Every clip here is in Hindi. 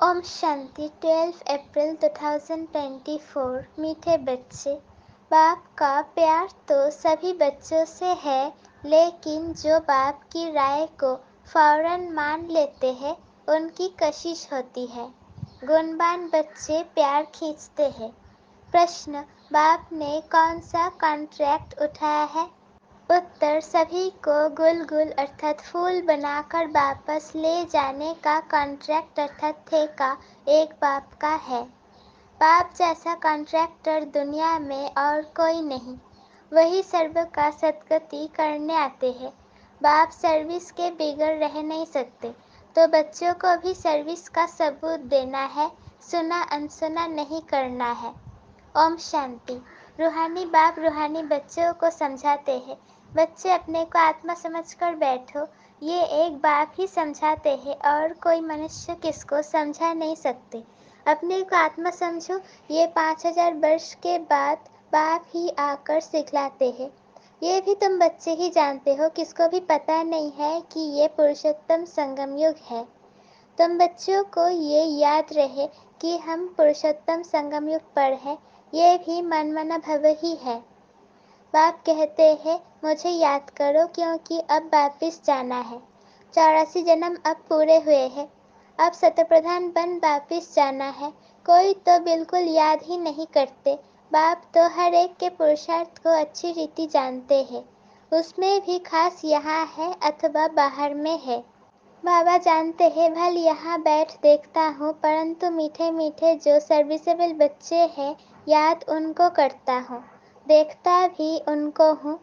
ओम शांति 12 अप्रैल 2024। मीठे बच्चे, बाप का प्यार तो सभी बच्चों से है, लेकिन जो बाप की राय को फौरन मान लेते हैं उनकी कशिश होती है। गुणवान बच्चे प्यार खींचते हैं। प्रश्न, बाप ने कौन सा कॉन्ट्रैक्ट उठाया है? उत्तर, सभी को गुल अर्थात फूल बनाकर वापस ले जाने का कॉन्ट्रैक्ट अर्थात ठेका एक बाप का है। बाप जैसा कॉन्ट्रैक्टर दुनिया में और कोई नहीं। वही सर्व का सद्गति करने आते हैं। बाप सर्विस के बिगड़ रह नहीं सकते, तो बच्चों को भी सर्विस का सबूत देना है, सुना अनसुना नहीं करना है। ओम शांति। रूहानी बाप रूहानी बच्चों को समझाते हैं, बच्चे अपने को आत्मा समझकर बैठो। ये एक बाप ही समझाते हैं और कोई मनुष्य किसको समझा नहीं सकते। अपने को आत्मा समझो, ये 5000 वर्ष के बाद बाप ही आकर सिखलाते हैं। ये भी तुम बच्चे ही जानते हो, किसको भी पता नहीं है कि ये पुरुषोत्तम संगम युग है। तुम बच्चों को ये याद रहे कि हम पुरुषोत्तम संगम युग पर हैं, ये भी मनमना भव ही है। बाप कहते हैं मुझे याद करो, क्योंकि अब वापिस जाना है। 84 जन्म अब पूरे हुए हैं, अब सतप्रधान बन वापिस जाना है। कोई तो बिल्कुल याद ही नहीं करते। बाप तो हर एक के पुरुषार्थ को अच्छी रीति जानते हैं, उसमें भी खास यहाँ है अथवा बाहर में है। बाबा जानते हैं, भल यहाँ बैठ देखता हूँ, परंतु मीठे मीठे जो सर्विसेबल बच्चे हैं, याद उनको करता हूँ, देखता भी उनको हूँ।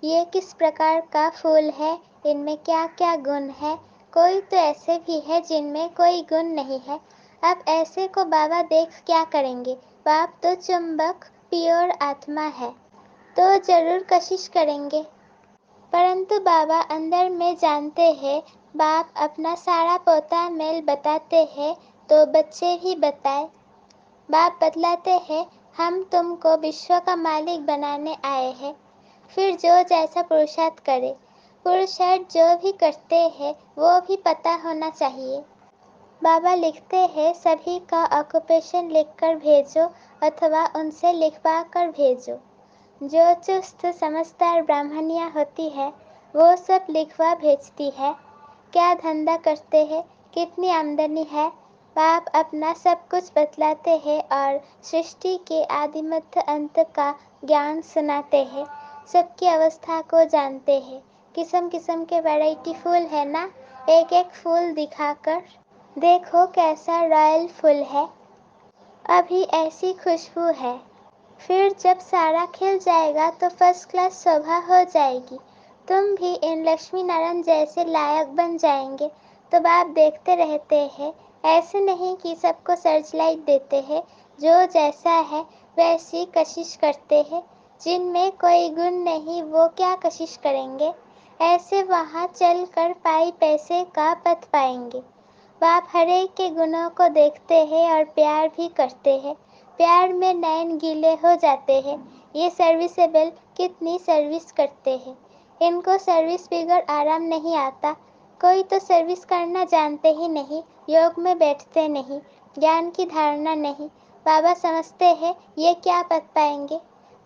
ये किस प्रकार का फूल है, इनमें क्या क्या गुण है। कोई तो ऐसे भी है जिनमें कोई गुण नहीं है। अब ऐसे को बाबा देख क्या करेंगे। बाप तो चुंबक प्योर आत्मा है, तो जरूर कशिश करेंगे। परंतु बाबा अंदर में जानते हैं, बाप अपना सारा पोता मेल बताते हैं तो बच्चे भी बताए। बाप बतलाते हैं, हम तुमको विश्व का मालिक बनाने आए हैं, फिर जो जैसा पुरुषार्थ करे। पुरुषार्थ जो भी करते हैं वो भी पता होना चाहिए। बाबा लिखते हैं, सभी का ऑक्यूपेशन लिखकर भेजो अथवा उनसे लिखवा कर भेजो। जो चुस्त समझदार ब्राह्मणियाँ होती है वो सब लिखवा भेजती है। क्या धंधा करते हैं, कितनी आमदनी है। बाप अपना सब कुछ बतलाते हैं और सृष्टि के आदि मध्य अंत का ज्ञान सुनाते हैं। सबकी अवस्था को जानते हैं। किस्म किस्म के वैरायटी फूल है ना, एक एक फूल दिखाकर देखो कैसा रॉयल फूल है, अभी ऐसी खुशबू है। फिर जब सारा खिल जाएगा तो फर्स्ट क्लास शोभा हो जाएगी। तुम भी इन लक्ष्मी नारायण जैसे लायक बन जाएंगे। तो बाप देखते रहते हैं, ऐसे नहीं कि सबको सर्चलाइट देते हैं। जो जैसा है वैसी कशिश करते हैं। जिनमें कोई गुण नहीं वो क्या कशिश करेंगे। ऐसे वहाँ चल कर पाई पैसे का पथ पाएंगे। बाप हर एक के गुणों को देखते हैं और प्यार भी करते हैं। प्यार में नैन गीले हो जाते हैं। ये सर्विसेबल कितनी सर्विस करते हैं। इनको सर्विस बिगड़ आराम नहीं आता। कोई तो सर्विस करना जानते ही नहीं, योग में बैठते नहीं, ज्ञान की धारणा नहीं। बाबा समझते हैं ये क्या पत पाएंगे,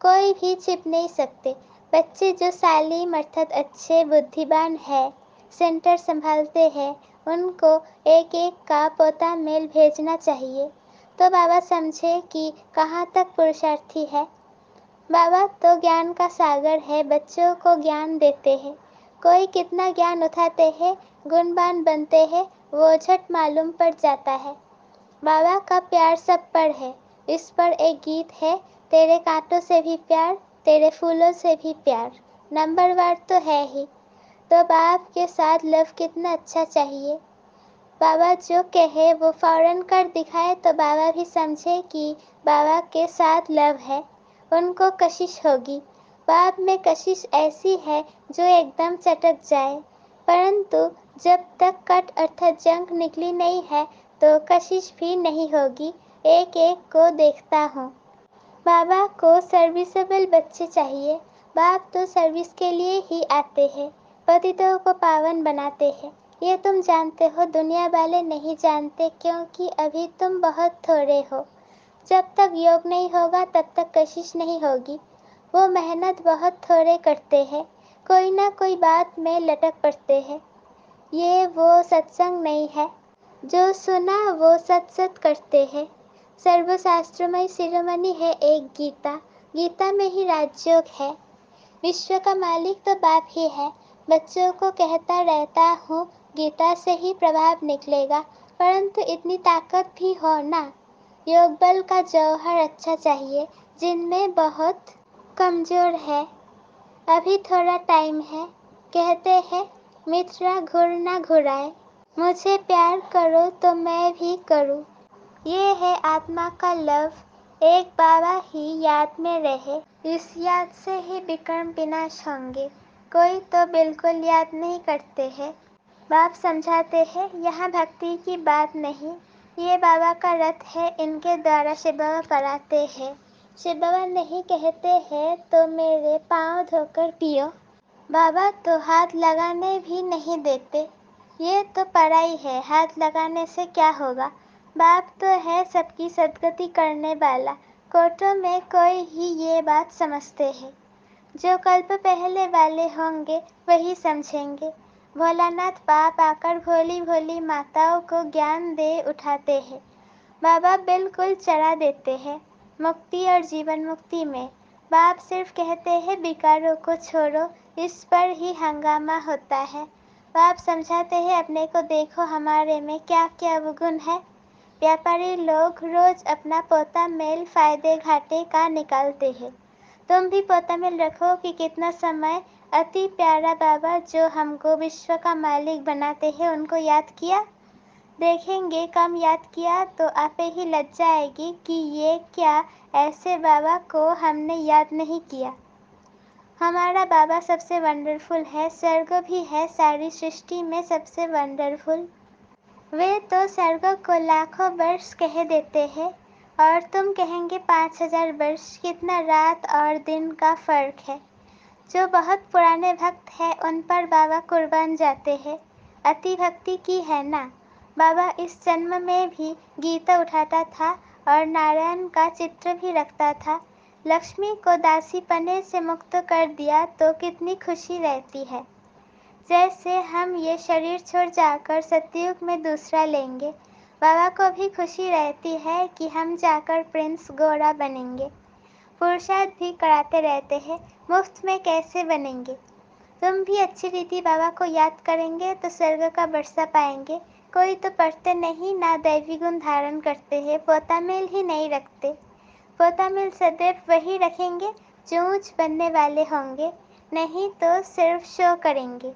कोई भी छिप नहीं सकते। बच्चे जो सालीम अर्थात अच्छे बुद्धिमान है, सेंटर संभालते हैं, उनको एक एक का पोता मेल भेजना चाहिए, तो बाबा समझे कि कहाँ तक पुरुषार्थी है। बाबा तो ज्ञान का सागर है, बच्चों को ज्ञान देते हैं। कोई कितना ज्ञान उठाते हैं, गुणवान बनते हैं, वो झट मालूम पड़ जाता है। बाबा का प्यार सब पर है। इस पर एक गीत है, तेरे कांटों से भी प्यार, तेरे फूलों से भी प्यार। नंबरवार तो है ही, तो बाप के साथ लव कितना अच्छा चाहिए। बाबा जो कहे वो फौरन कर दिखाए तो बाबा भी समझे कि बाबा के साथ लव है, उनको कशिश होगी। बाप में कशिश ऐसी है जो एकदम चटक जाए, परंतु जब तक कट अर्थात जंग निकली नहीं है तो कशिश भी नहीं होगी। एक एक को देखता हूँ। बाबा को सर्विसेबल बच्चे चाहिए। बाप तो सर्विस के लिए ही आते हैं, पतितों को पावन बनाते हैं। ये तुम जानते हो, दुनिया वाले नहीं जानते, क्योंकि अभी तुम बहुत थोड़े हो। जब तक योग नहीं होगा तब तक कशिश नहीं होगी। वो मेहनत बहुत थोड़े करते हैं, कोई ना कोई बात में लटक पड़ते हैं। ये वो सत्संग नहीं है जो सुना वो सत सत करते हैं। सर्वशास्त्रमय शिरोमणि है एक गीता, गीता में ही राजयोग है। विश्व का मालिक तो बाप ही है। बच्चों को कहता रहता हूँ, गीता से ही प्रभाव निकलेगा, परंतु इतनी ताकत भी हो ना। योग बल का जौहर अच्छा चाहिए, जिनमें बहुत कमजोर है। अभी थोड़ा टाइम है। कहते हैं मित्रा घुर ना घुराए, मुझे प्यार करो तो मैं भी करूँ। ये है आत्मा का लव, एक बाबा ही याद में रहे। इस याद से ही विक्रम विनाश होंगे। कोई तो बिल्कुल याद नहीं करते हैं। बाप समझाते हैं यहाँ भक्ति की बात नहीं, ये बाबा का रथ है, इनके द्वारा शिव बाबा पढ़ाते हैं। शिव बाबा नहीं कहते हैं तो मेरे पाँव धोकर पियो। बाबा तो हाथ लगाने भी नहीं देते। ये तो पढ़ाई है, हाथ लगाने से क्या होगा। बाप तो है सबकी सद्गति करने वाला। कोर्टों में कोई ही ये बात समझते हैं। जो कल्प पहले वाले होंगे वही समझेंगे। भोलानाथ बाप आकर भोली भोली माताओं को ज्ञान दे उठाते हैं। बाबा बिल्कुल चढ़ा देते हैं मुक्ति और जीवन मुक्ति में। बाप सिर्फ कहते हैं विकारों को छोड़ो, इस पर ही हंगामा होता है। बाप समझाते हैं अपने को देखो, हमारे में क्या क्या अवगुण है। व्यापारी लोग रोज अपना पोता मेल फायदे घाटे का निकालते हैं। तुम भी पोता मेल रखो कि कितना समय अति प्यारा बाबा जो हमको विश्व का मालिक बनाते हैं उनको याद किया। देखेंगे कम याद किया तो आपे ही लज्जा आएगी कि ये क्या, ऐसे बाबा को हमने याद नहीं किया। हमारा बाबा सबसे वंडरफुल है, स्वर्ग भी है सारी सृष्टि में सबसे वंडरफुल। वे तो स्वर्ग को लाखों वर्ष कह देते हैं और तुम कहेंगे 5000 वर्ष। कितना रात और दिन का फर्क है। जो बहुत पुराने भक्त हैं उन पर बाबा कुर्बान जाते हैं। अति भक्ति की है ना। बाबा इस जन्म में भी गीता उठाता था और नारायण का चित्र भी रखता था। लक्ष्मी को दासीपने से मुक्त कर दिया तो कितनी खुशी रहती है। जैसे हम ये शरीर छोड़ जाकर सतयुग में दूसरा लेंगे। बाबा को भी खुशी रहती है कि हम जाकर प्रिंस गोरा बनेंगे। पुरुषार्थ भी कराते रहते हैं, मुफ्त में कैसे बनेंगे। तुम भी अच्छी रीति बाबा को याद करेंगे तो स्वर्ग का बरसा पाएंगे। कोई तो पढ़ते नहीं, ना दैवी गुण धारण करते हैं, पोता मेल ही नहीं रखते। पोता मेल सदैव वही रखेंगे जो ऊंच बनने वाले होंगे, नहीं तो सिर्फ शो करेंगे।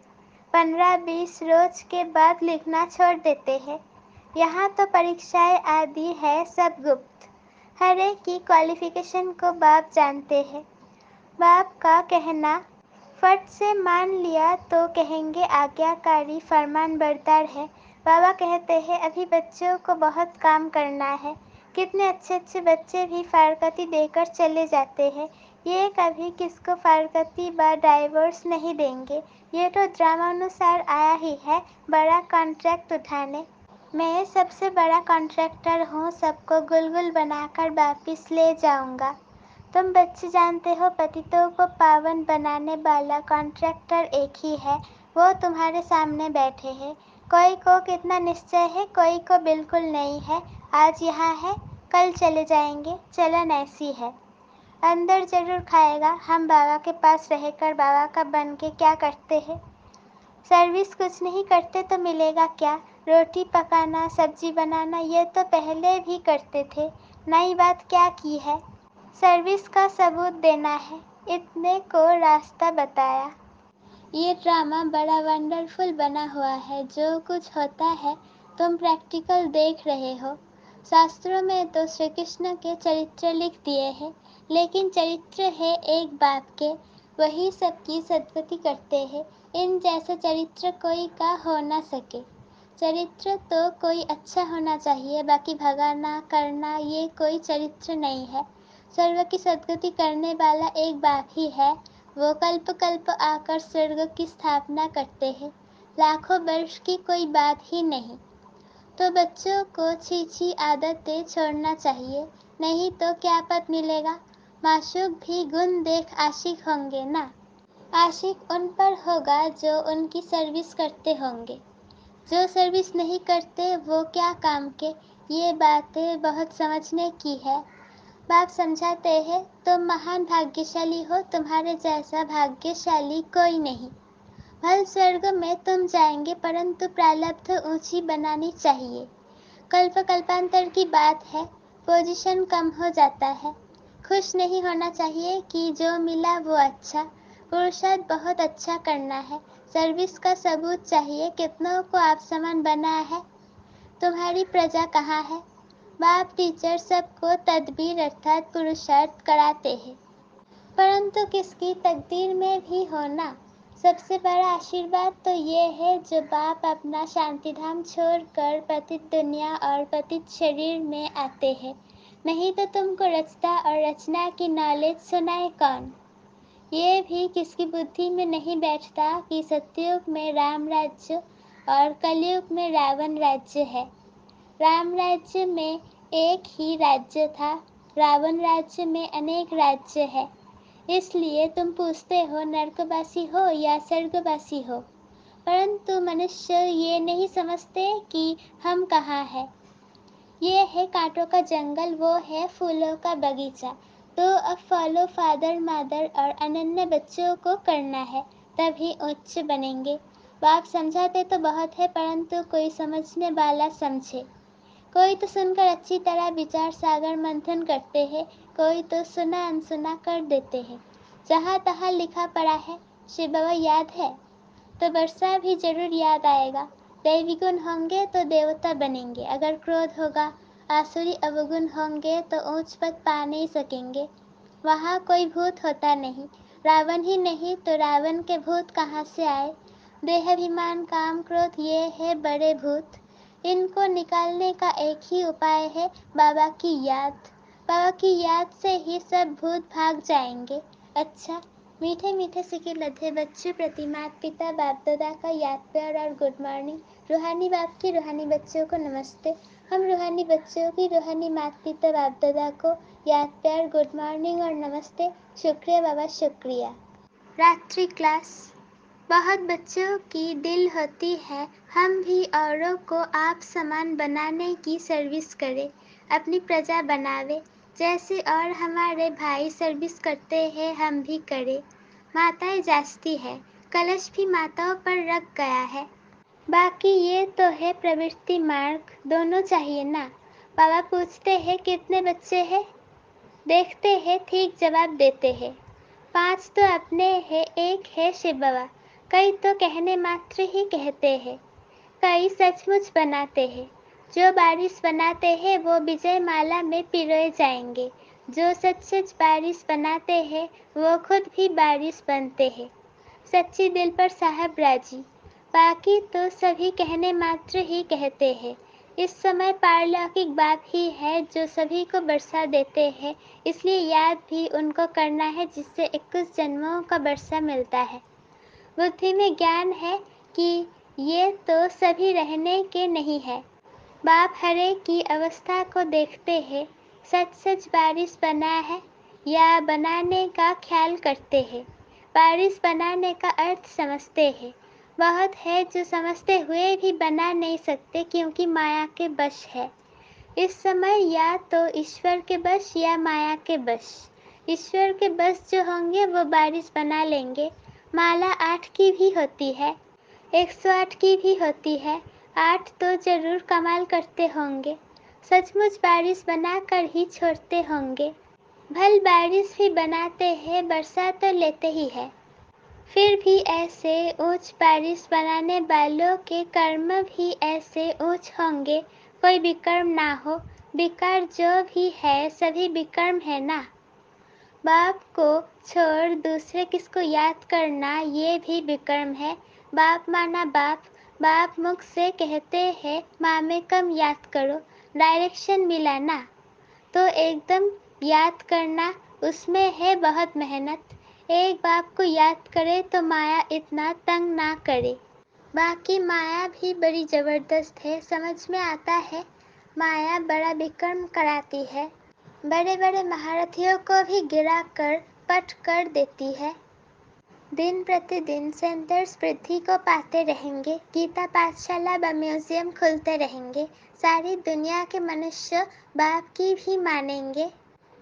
15-20 रोज के बाद लिखना छोड़ देते हैं। यहाँ तो परीक्षाएं आदि है सब गुप्त। हर एक की क्वालिफिकेशन को बाप जानते हैं। बाप का कहना फट से मान लिया तो कहेंगे आज्ञाकारी फरमान बरदार है। बाबा कहते हैं अभी बच्चों को बहुत काम करना है। कितने अच्छे अच्छे बच्चे भी फारकती देकर चले जाते हैं। ये कभी किसको फारकती व डाइवोर्स नहीं देंगे। ये तो ड्रामानुसार आया ही है बड़ा कॉन्ट्रैक्ट उठाने। मैं सबसे बड़ा कॉन्ट्रैक्टर हूँ, सबको गुलगुल बनाकर वापिस ले जाऊंगा। तुम बच्चे जानते हो पतितों को पावन बनाने वाला कॉन्ट्रैक्टर एक ही है, वो तुम्हारे सामने बैठे हैं। कोई को कितना निश्चय है, कोई को बिल्कुल नहीं है। आज यहाँ है कल चले जाएंगे, चलन ऐसी है। अंदर जरूर खाएगा। हम बाबा के पास रहकर बाबा का बन के क्या करते हैं। सर्विस कुछ नहीं करते तो मिलेगा क्या। रोटी पकाना सब्जी बनाना ये तो पहले भी करते थे, नई बात क्या की है। सर्विस का सबूत देना है, इतने को रास्ता बताया। ये ड्रामा बड़ा वंडरफुल बना हुआ है। जो कुछ होता है तुम प्रैक्टिकल देख रहे हो। शास्त्रों में तो श्री कृष्ण के चरित्र लिख दिए हैं, लेकिन चरित्र है एक बाप के, वही सबकी सद्गति करते हैं। इन जैसा चरित्र कोई का हो ना सके। चरित्र तो कोई अच्छा होना चाहिए, बाकी भगाना करना ये कोई चरित्र नहीं है। सर्व की सद्गति करने वाला एक बाप ही है। वो कल्प कल्प आकर स्वर्ग की स्थापना करते हैं। लाखों वर्ष की कोई बात ही नहीं। तो बच्चों को छी आदतें छोड़ना चाहिए, नहीं तो क्या पद मिलेगा। माशूक भी गुण देख आशिक होंगे ना। आशिक उन पर होगा जो उनकी सर्विस करते होंगे, जो सर्विस नहीं करते वो क्या काम के। ये बातें बहुत समझने की है। बाप समझाते हैं, तुम महान भाग्यशाली हो, तुम्हारे जैसा भाग्यशाली कोई नहीं। भल स्वर्ग में तुम जाएंगे, परंतु प्रारब्ध ऊंची बनानी चाहिए। कल्प कल्पांतर की बात है, पोजीशन कम हो जाता है। खुश नहीं होना चाहिए कि जो मिला वो अच्छा। पुरुषार्थ बहुत अच्छा करना है। सर्विस का सबूत चाहिए, कितनों को आप समान बना है। तुम्हारी प्रजा कहाँ है। बाप टीचर सबको तदबीर अर्थात पुरुषार्थ कराते हैं, परंतु किसकी तकदीर में भी होना। सबसे बड़ा आशीर्वाद तो ये है जो बाप अपना शांतिधाम छोड़कर पतित दुनिया और पतित शरीर में आते हैं। नहीं तो तुमको रचता और रचना की नॉलेज सुनाए कौन। ये भी किसकी बुद्धि में नहीं बैठता कि सतयुग में राम राज्य और कलयुग में रावण राज्य है। राम राज्य में एक ही राज्य था, रावण राज्य में अनेक राज्य है। इसलिए तुम पूछते हो नरकवासी हो या स्वर्गवासी हो, परंतु मनुष्य ये नहीं समझते कि हम कहाँ हैं। ये है कांटों का जंगल, वो है फूलों का बगीचा। तो अब फॉलो फादर मदर और अनन्य बच्चों को करना है, तभी उच्च बनेंगे। बाप समझाते तो बहुत है, परंतु कोई समझने वाला समझे। कोई तो सुनकर अच्छी तरह विचार सागर मंथन करते हैं, कोई तो सुना अनसुना कर देते हैं। जहाँ तहाँ लिखा पड़ा है, शिव बाबा याद है तो वर्षा भी जरूर याद आएगा। दैवी गुण होंगे तो देवता बनेंगे, अगर क्रोध होगा आसुरी अवगुण होंगे तो ऊंच पद पा नहीं सकेंगे। वहाँ कोई भूत होता नहीं, रावण ही नहीं तो रावण के भूत कहाँ से आए। देहाभिमान काम क्रोध ये है बड़े भूत, इनको निकालने का एक ही उपाय है, बाबा की याद। बाबा की याद से ही सब भूत भाग जाएंगे। अच्छा, मीठे मीठे सिके लधे बच्चे प्रति माता पिता बाप दादा का याद प्यार और गुड मॉर्निंग। रूहानी बाप की रूहानी बच्चों को नमस्ते। हम रूहानी बच्चों की रूहानी माता पिता बाप दादा को याद प्यार गुड मॉर्निंग और नमस्ते। शुक्रिया बाबा, शुक्रिया। रात्रि क्लास। बहुत बच्चों की दिल होती है हम भी औरों को आप समान बनाने की सर्विस करें, अपनी प्रजा बनावे। जैसे और हमारे भाई सर्विस करते हैं हम भी करें। माताएं जाचती है, कलश भी माताओं पर रख गया है। बाकी ये तो है प्रवृत्ति मार्ग, दोनों चाहिए ना। बाबा पूछते हैं कितने बच्चे हैं, देखते हैं ठीक जवाब देते हैं। 5 तो अपने हैं, एक है शिव बाबा। कई तो कहने मात्र ही कहते हैं, कई सचमुच बनाते हैं। जो बारिश बनाते हैं वो विजय माला में पिरोए जाएंगे। जो सच सच बारिश बनाते हैं वो खुद भी बारिश बनते हैं। सच्ची दिल पर साहब राजी। बाकी तो सभी कहने मात्र ही कहते हैं। इस समय पारलौकिक बाप ही है जो सभी को बरसा देते हैं, इसलिए याद भी उनको करना है जिससे 21 जन्मों का बरसा मिलता है। बुद्धि में ज्ञान है कि ये तो सभी रहने के नहीं है। बाप हरे की अवस्था को देखते हैं, सच सच बारिश बना है या बनाने का ख्याल करते हैं। बारिश बनाने का अर्थ समझते हैं। बहुत है जो समझते हुए भी बना नहीं सकते क्योंकि माया के वश है। इस समय या तो ईश्वर के वश या माया के वश। ईश्वर के वश जो होंगे वो बारिश बना लेंगे। माला 8 की भी होती है, 108 की भी होती है, 8 तो जरूर कमाल करते होंगे। सचमुच बारिश बना कर ही छोड़ते होंगे। भल बारिश भी बनाते हैं, बरसा तो लेते ही है। फिर भी ऐसे ऊंच बारिश बनाने वालों के कर्म भी ऐसे ऊंच होंगे, कोई विकर्म ना हो। विकार जो भी है सभी विकर्म है ना। बाप को छोड़ दूसरे किसको याद करना ये भी विकर्म है। बाप माना बाप, बाप मुख से कहते हैं माँ में कम याद करो, डायरेक्शन मिला ना। तो एकदम याद करना, उसमें है बहुत मेहनत। एक बाप को याद करे तो माया इतना तंग ना करे। बाकी माया भी बड़ी जबरदस्त है, समझ में आता है। माया बड़ा विक्रम कराती है, बड़े बड़े महारथियों को भी गिरा कर पट कर देती है। दिन प्रतिदिन सेंटर्स वृद्धि को पाते रहेंगे, गीता पाठशाला व म्यूजियम खुलते रहेंगे। सारी दुनिया के मनुष्य बाप की भी मानेंगे,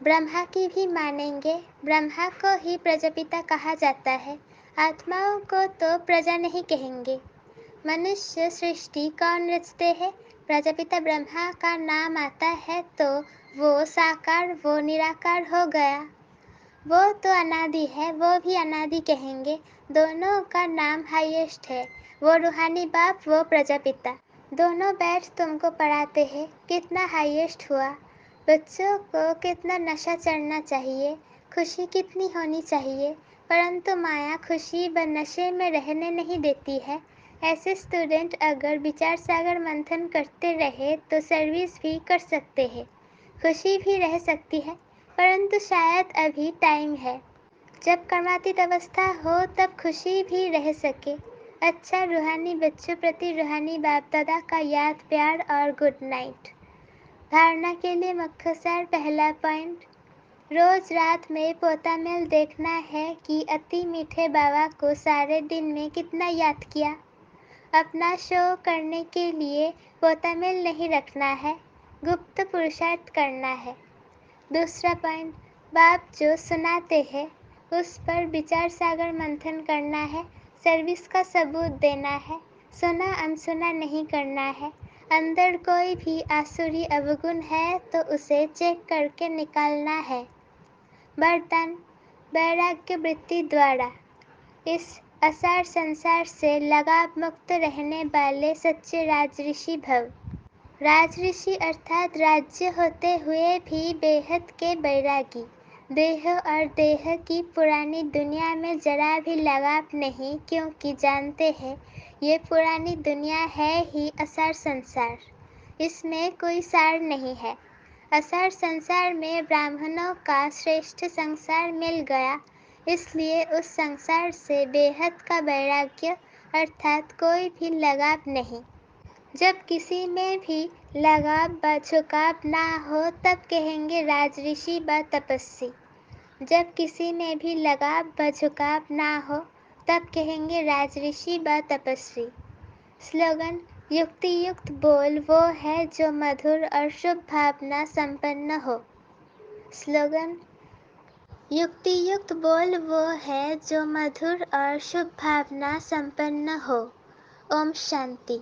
ब्रह्मा की भी मानेंगे। ब्रह्मा को ही प्रजापिता कहा जाता है, आत्माओं को तो प्रजा नहीं कहेंगे। मनुष्य सृष्टि कौन रचते हैं? प्रजापिता ब्रह्मा का नाम आता है तो वो साकार, वो निराकार हो गया। वो तो अनादि है, वो भी अनादि कहेंगे। दोनों का नाम हाईएस्ट है, वो रूहानी बाप, वो प्रजापिता। दोनों बैठ तुमको पढ़ाते हैं, कितना हाईएस्ट हुआ। बच्चों को कितना नशा चढ़ना चाहिए, खुशी कितनी होनी चाहिए, परंतु माया खुशी व नशे में रहने नहीं देती है। ऐसे स्टूडेंट अगर विचार सागर मंथन करते रहे तो सर्विस भी कर सकते हैं, खुशी भी रह सकती है, परंतु शायद अभी टाइम है जब कर्मातीत अवस्था हो तब खुशी भी रह सके। अच्छा, रूहानी बच्चों प्रति रूहानी बाप दादा का याद, प्यार और गुड नाइट। धारणा के लिए मुख्तसर पहला पॉइंट, रोज रात में पोता मेल देखना है कि अति मीठे बाबा को सारे दिन में कितना याद किया। अपना शो करने के लिए पोता मेल नहीं रखना है, गुप्त पुरुषार्थ करना है। दूसरा पॉइंट, बाप जो सुनाते हैं उस पर विचार सागर मंथन करना है, सर्विस का सबूत देना है, सुना अनसुना नहीं करना है। अंदर कोई भी आसुरी अवगुण है तो उसे चेक करके निकालना है। वरदान, वैराग्य वृत्ति द्वारा इस असार संसार से लगाव मुक्त रहने वाले सच्चे राजऋषि भव। राजऋषि अर्थात राज्य होते हुए भी बेहद के बैरागी, देह और देह की पुरानी दुनिया में जरा भी लगाव नहीं, क्योंकि जानते हैं ये पुरानी दुनिया है ही असार संसार, इसमें कोई सार नहीं है। असार संसार में ब्राह्मणों का श्रेष्ठ संसार मिल गया, इसलिए उस संसार से बेहद का वैराग्य अर्थात कोई भी लगाव नहीं। जब किसी में भी लगाव व झुकाव ना हो तब कहेंगे राजऋषि व तपस्वी। जब किसी में भी लगाव व झुकाव ना हो तब कहेंगे राजऋषि व तपस्वी। स्लोगन, युक्ति युक्त बोल वो है जो मधुर और शुभ भावना संपन्न हो। स्लोगन, युक्ति युक्त बोल वो है जो मधुर और शुभ भावना संपन्न हो। ओम शांति।